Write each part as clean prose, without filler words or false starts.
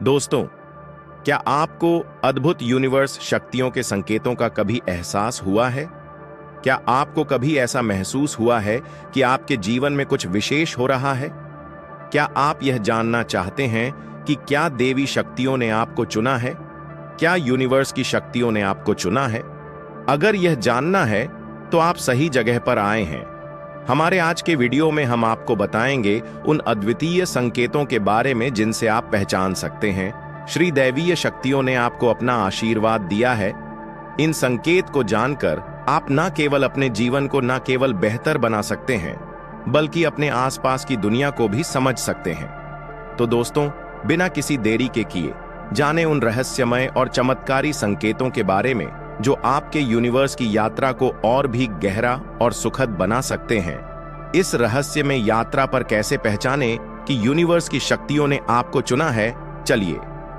दोस्तों, क्या आपको अद्भुत यूनिवर्स शक्तियों के संकेतों का कभी एहसास हुआ है? क्या आपको कभी ऐसा महसूस हुआ है कि आपके जीवन में कुछ विशेष हो रहा है? क्या आप यह जानना चाहते हैं कि क्या देवी शक्तियों ने आपको चुना है? क्या यूनिवर्स की शक्तियों ने आपको चुना है? अगर यह जानना है तो आप सही जगह पर आए हैं। हमारे आज के वीडियो में हम आपको बताएंगे उन अद्वितीय संकेतों के बारे में जिनसे आप पहचान सकते हैं श्री दैवीय शक्तियों ने आपको अपना आशीर्वाद दिया है। इन संकेत को जानकर आप न केवल अपने जीवन को न केवल बेहतर बना सकते हैं, बल्कि अपने आसपास की दुनिया को भी समझ सकते हैं। तो दोस्तों, बिना किसी देरी के किए जाने उन रहस्यमय और चमत्कारी संकेतों के बारे में जो आपके यूनिवर्स की यात्रा को और भी गहरा और सुखद बना सकते हैं। इस रहस्य में यात्रा पर कैसे पहचाने कि यूनिवर्स की शक्तियों ने आपको चुना है, चलिए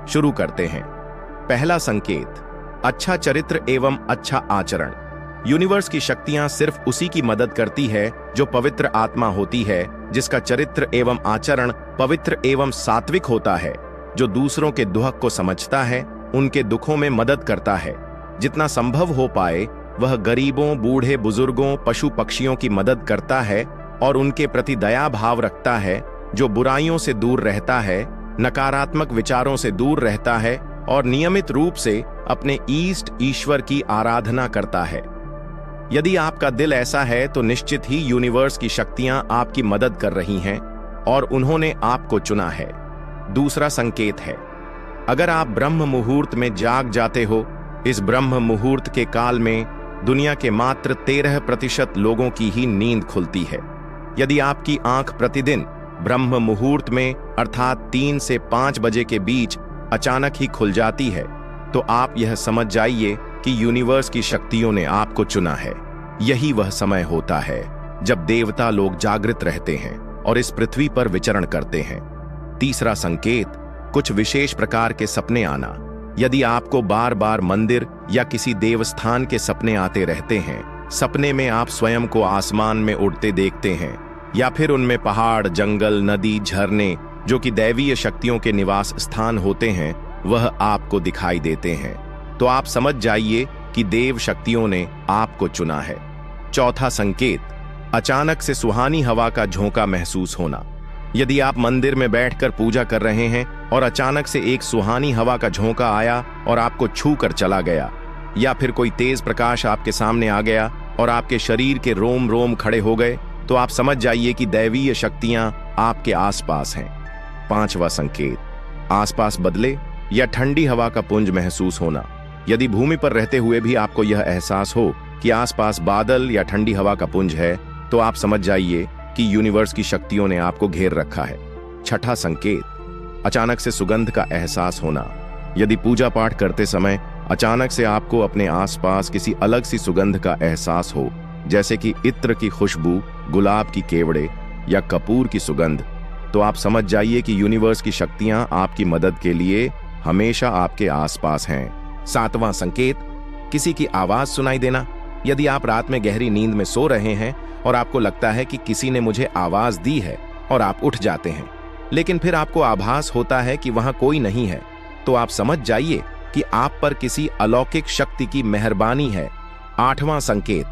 शुरू करते हैं। पहला संकेत, अच्छा चरित्र एवं अच्छा आचरण। यूनिवर्स की शक्तियां सिर्फ उसी की मदद करती है जो पवित्र आत्मा होती है, जिसका चरित्र एवं आचरण पवित्र एवं सात्विक होता है, जो दूसरों के दुख को समझता है, उनके दुखों में मदद करता है, जितना संभव हो पाए वह गरीबों, बूढ़े बुजुर्गों, पशु पक्षियों की मदद करता है और उनके प्रति दया भाव रखता है, जो बुराइयों से दूर रहता है, नकारात्मक विचारों से दूर रहता है और नियमित रूप से अपने ईष्ट ईश्वर की आराधना करता है। यदि आपका दिल ऐसा है तो निश्चित ही यूनिवर्स की शक्तियां आपकी मदद कर रही हैं और उन्होंने आपको चुना है। दूसरा संकेत है, अगर आप ब्रह्म मुहूर्त में जाग जाते हो। इस ब्रह्म मुहूर्त के काल में दुनिया के मात्र 13% लोगों की ही नींद खुलती है। यदि आपकी आंख प्रतिदिन ब्रह्म मुहूर्त में अर्थात 3 से 5 बजे के बीच अचानक ही खुल जाती है, तो आप यह समझ जाइए कि यूनिवर्स की शक्तियों ने आपको चुना है। यही वह समय होता है जब देवता लोग जागृत रहते हैं और इस पृथ्वी पर विचरण करते हैं। तीसरा संकेत, कुछ विशेष प्रकार के सपने आना। यदि आपको बार बार मंदिर या किसी देवस्थान के सपने आते रहते हैं, सपने में आप स्वयं को आसमान में उड़ते देखते हैं या फिर उनमें पहाड़, जंगल, नदी, झरने जो कि दैवीय शक्तियों के निवास स्थान होते हैं, वह आपको दिखाई देते हैं, तो आप समझ जाइए कि देव शक्तियों ने आपको चुना है। चौथा संकेत, अचानक से सुहानी हवा का झोंका महसूस होना। यदि आप मंदिर में बैठकर पूजा कर रहे हैं और अचानक से एक सुहानी हवा का झोंका आया और आपको छू कर चला गया, या फिर कोई तेज प्रकाश आपके सामने आ गया और आपके शरीर के रोम रोम खड़े हो गए, तो आप समझ जाइए कि दैवीय शक्तियां आपके आसपास हैं। पांचवा संकेत, आसपास बदले या ठंडी हवा का पुंज महसूस होना। यदि भूमि पर रहते हुए भी आपको यह एहसास हो कि आसपास बादल या ठंडी हवा का पुंज है, तो आप समझ जाइए कि यूनिवर्स की शक्तियों ने आपको घेर रखा है। छठा संकेत, अचानक से सुगंध का एहसास होना। यदि पूजा पाठ करते समय अचानक से आपको अपने आसपास किसी अलग सी सुगंध का एहसास हो, जैसे कि इत्र की खुशबू, गुलाब की केवड़े या कपूर की सुगंध, तो आप समझ जाइए कि यूनिवर्स की शक्तियां आपकी मदद के लिए हमेशा आपके आसपास हैं। सातवां संकेत, किसी की आवाज सुनाई देना। यदि आप रात में गहरी नींद में सो रहे हैं और आपको लगता है कि किसी ने मुझे आवाज दी है और आप उठ जाते हैं, लेकिन फिर आपको आभास होता है कि वहां कोई नहीं है, तो आप समझ जाइए कि आप पर किसी अलौकिक शक्ति की मेहरबानी है। आठवां संकेत,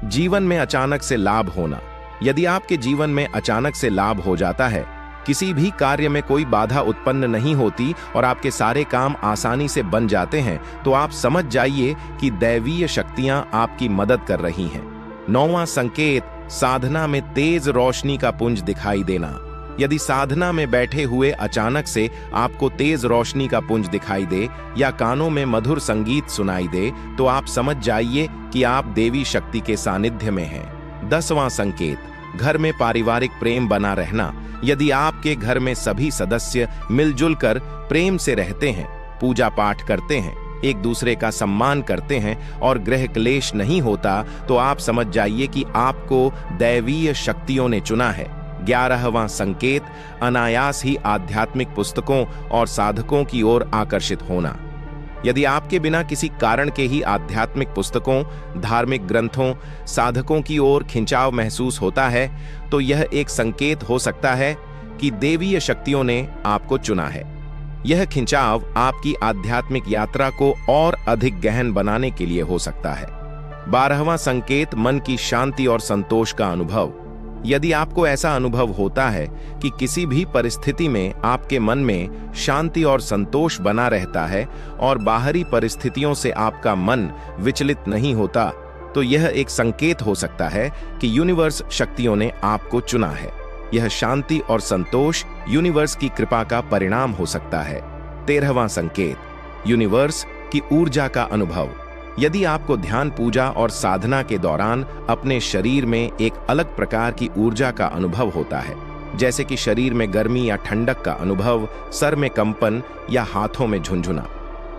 जीवन में अचानक से लाभ होना। यदि आपके जीवन में अचानक से लाभ हो जाता है, किसी भी कार्य में कोई बाधा उत्पन्न नहीं होती और आपके सारे काम आसानी से बन जाते हैं, तो आप समझ जाइए कि दैवीय शक्तियां आपकी मदद कर रही हैं। नौवां संकेत, साधना में तेज रोशनी का पुंज दिखाई देना। यदि साधना में बैठे हुए अचानक से आपको तेज रोशनी का पुंज दिखाई दे या कानों में मधुर संगीत सुनाई दे, तो आप समझ जाइए कि आप देवी शक्ति के सानिध्य में हैं। 10वां संकेत, घर में पारिवारिक प्रेम बना रहना। यदि आपके घर में सभी सदस्य मिलजुल कर प्रेम से रहते हैं, पूजा पाठ करते हैं, एक दूसरे का सम्मान करते हैं और गृह क्लेश नहीं होता, तो आप समझ जाइए कि आपको दैवीय शक्तियों ने चुना है। 11वां संकेत, अनायास ही आध्यात्मिक पुस्तकों और साधकों की ओर आकर्षित होना। यदि आपके बिना किसी कारण के ही आध्यात्मिक पुस्तकों, धार्मिक ग्रंथों, साधकों की ओर खिंचाव महसूस होता है, तो यह एक संकेत हो सकता है कि देवीय शक्तियों ने आपको चुना है। यह खिंचाव आपकी आध्यात्मिक यात्रा को और अधिक गहन बनाने के लिए हो सकता है। 12वां संकेत, मन की शांति और संतोष का अनुभव। यदि आपको ऐसा अनुभव होता है कि किसी भी परिस्थिति में आपके मन में शांति और संतोष बना रहता है और बाहरी परिस्थितियों से आपका मन विचलित नहीं होता, तो यह एक संकेत हो सकता है कि यूनिवर्स शक्तियों ने आपको चुना है। यह शांति और संतोष यूनिवर्स की कृपा का परिणाम हो सकता है। 13वां संकेत, यूनिवर्स की ऊर्जा का अनुभव। यदि आपको ध्यान, पूजा और साधना के दौरान अपने शरीर में एक अलग प्रकार की ऊर्जा का अनुभव होता है, जैसे कि शरीर में गर्मी या ठंडक का अनुभव, सर में कंपन या हाथों में झुंझुना,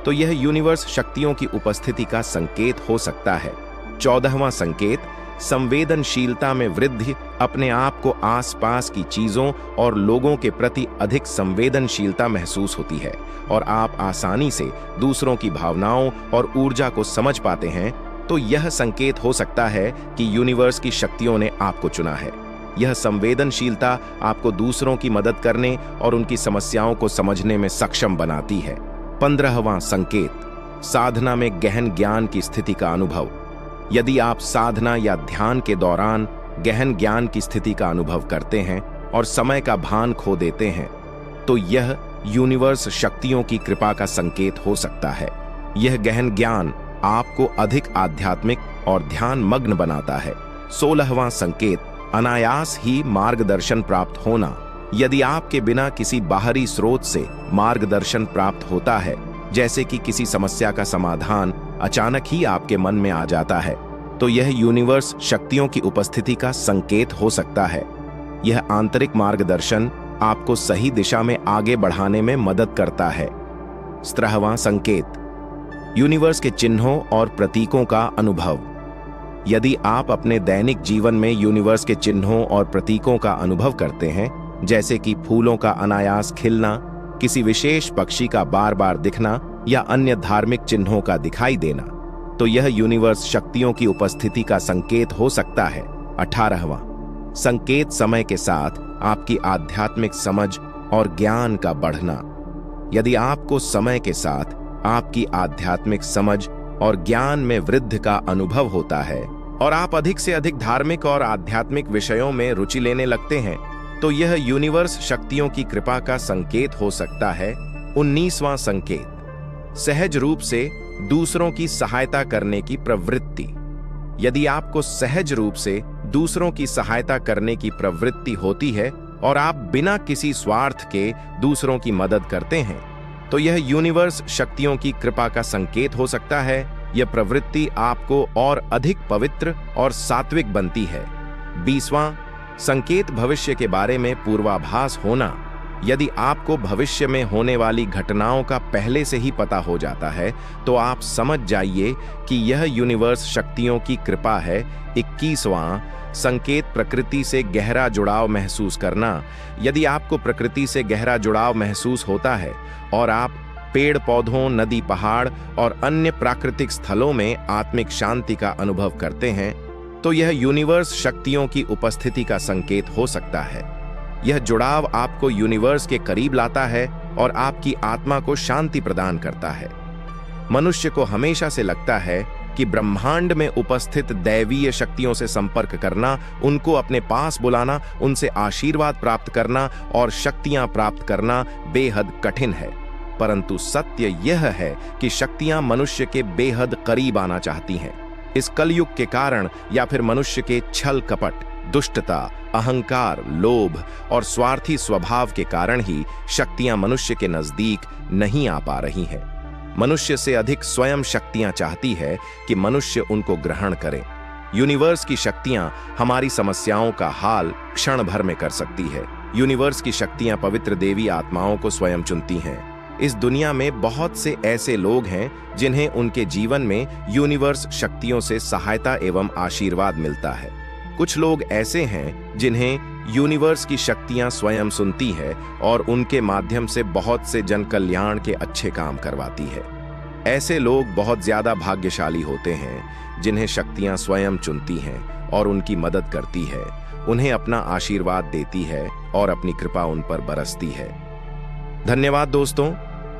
तो यह यूनिवर्स शक्तियों की उपस्थिति का संकेत हो सकता है। 14वां संकेत, संवेदनशीलता में वृद्धि। अपने आप को आसपास की चीजों और लोगों के प्रति अधिक संवेदनशीलता महसूस होती है और आप आसानी से दूसरों की भावनाओं और ऊर्जा को समझ पाते हैं, तो यह संकेत हो सकता है कि यूनिवर्स की शक्तियों ने आपको चुना है। यह संवेदनशीलता आपको दूसरों की मदद करने और उनकी समस्याओं को समझने में सक्षम बनाती है। 15वां संकेत, साधना में गहन ज्ञान की स्थिति का अनुभव। यदि आप साधना या ध्यान के दौरान गहन ज्ञान की स्थिति का अनुभव करते हैं और समय का भान खो देते हैं, तो यह यूनिवर्स शक्तियों की कृपा का संकेत हो सकता है। यह गहन ज्ञान आपको अधिक आध्यात्मिक और ध्यान मग्न बनाता है। 16वां संकेत, अनायास ही मार्गदर्शन प्राप्त होना। यदि आपके बिना किसी बाहरी स्रोत से मार्गदर्शन प्राप्त होता है, जैसे कि किसी समस्या का समाधान अचानक ही आपके मन में आ जाता है, तो यह यूनिवर्स शक्तियों की उपस्थिति का संकेत हो सकता है। यह आंतरिक मार्गदर्शन आपको सही दिशा में आगे बढ़ाने में मदद करता है। 17वां संकेत, यूनिवर्स के चिन्हों और प्रतीकों का अनुभव। यदि आप अपने दैनिक जीवन में यूनिवर्स के चिन्हों और प्रतीकों का अनुभव करते हैं, जैसे कि फूलों का अनायास खिलना, किसी विशेष पक्षी का बार बार दिखना या अन्य धार्मिक चिन्हों का दिखाई देना, तो यह यूनिवर्स शक्तियों की उपस्थिति का संकेत हो सकता है। 18वां संकेत, समय के साथ आपकी आध्यात्मिक समझ और ज्ञान का बढ़ना। यदि आपको समय के साथ आपकी आध्यात्मिक समझ और ज्ञान में वृद्धि का अनुभव होता है और आप अधिक से अधिक धार्मिक और आध्यात्मिक विषयों में रुचि लेने लगते हैं, तो यह यूनिवर्स शक्तियों की कृपा का संकेत हो सकता है। 19वां संकेत, सहज रूप से दूसरों की सहायता करने की प्रवृत्ति। यदि आपको सहज रूप से दूसरों की सहायता करने की प्रवृत्ति होती है और आप बिना किसी स्वार्थ के दूसरों की मदद करते हैं, तो यह यूनिवर्स शक्तियों की कृपा का संकेत हो सकता है। यह प्रवृत्ति आपको और अधिक पवित्र और सात्विक बनती है। 20वां संकेत, भविष्य के बारे में पूर्वाभास होना। यदि आपको भविष्य में होने वाली घटनाओं का पहले से ही पता हो जाता है, तो आप समझ जाइए कि यह यूनिवर्स शक्तियों की कृपा है। 21वां संकेत, प्रकृति से गहरा जुड़ाव महसूस करना। यदि आपको प्रकृति से गहरा जुड़ाव महसूस होता है और आप पेड़ पौधों, नदी, पहाड़ और अन्य प्राकृतिक स्थलों में आत्मिक शांति का अनुभव करते हैं, तो यह यूनिवर्स शक्तियों की उपस्थिति का संकेत हो सकता है। यह जुड़ाव आपको यूनिवर्स के करीब लाता है और आपकी आत्मा को शांति प्रदान करता है। मनुष्य को हमेशा से लगता है कि ब्रह्मांड में उपस्थित दैवीय शक्तियों से संपर्क करना, उनको अपने पास बुलाना, उनसे आशीर्वाद प्राप्त करना और शक्तियां प्राप्त करना बेहद कठिन है। परंतु सत्य यह है कि शक्तियां मनुष्य के बेहद करीब आना चाहती हैं। इस कलयुग के कारण या फिर मनुष्य के छल कपट, दुष्टता, अहंकार, लोभ और स्वार्थी स्वभाव के कारण ही शक्तियां मनुष्य के नजदीक नहीं आ पा रही हैं। मनुष्य से अधिक स्वयं शक्तियां चाहती है कि मनुष्य उनको ग्रहण करे। यूनिवर्स की शक्तियां हमारी समस्याओं का हाल क्षण भर में कर सकती है। यूनिवर्स की शक्तियां पवित्र देवी आत्माओं को स्वयं चुनती हैं। इस दुनिया में बहुत से ऐसे लोग हैं जिन्हें उनके जीवन में यूनिवर्स शक्तियों से सहायता एवं आशीर्वाद मिलता है। कुछ लोग ऐसे हैं जिन्हें यूनिवर्स की शक्तियां स्वयं सुनती है और उनके माध्यम से बहुत से जन कल्याण के अच्छे काम करवाती है। ऐसे लोग बहुत ज्यादा भाग्यशाली होते हैं जिन्हें शक्तियां स्वयं चुनती हैं और उनकी मदद करती है, उन्हें अपना आशीर्वाद देती है और अपनी कृपा उन पर बरसती है। धन्यवाद दोस्तों।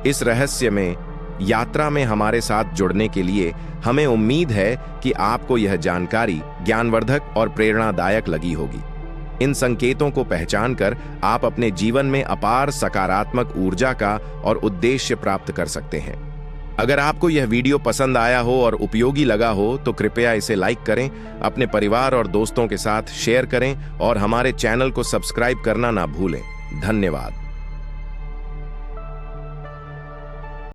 इस रहस्य में यात्रा में हमारे साथ जुड़ने के लिए हमें उम्मीद है कि आपको यह जानकारी ज्ञानवर्धक और प्रेरणादायक लगी होगी। इन संकेतों को पहचानकर आप अपने जीवन में अपार सकारात्मक ऊर्जा का और उद्देश्य प्राप्त कर सकते हैं। अगर आपको यह वीडियो पसंद आया हो और उपयोगी लगा हो तो कृपया इसे लाइक करें, अपने परिवार और दोस्तों के साथ शेयर करें और हमारे चैनल को सब्सक्राइब करना ना भूलें। धन्यवाद।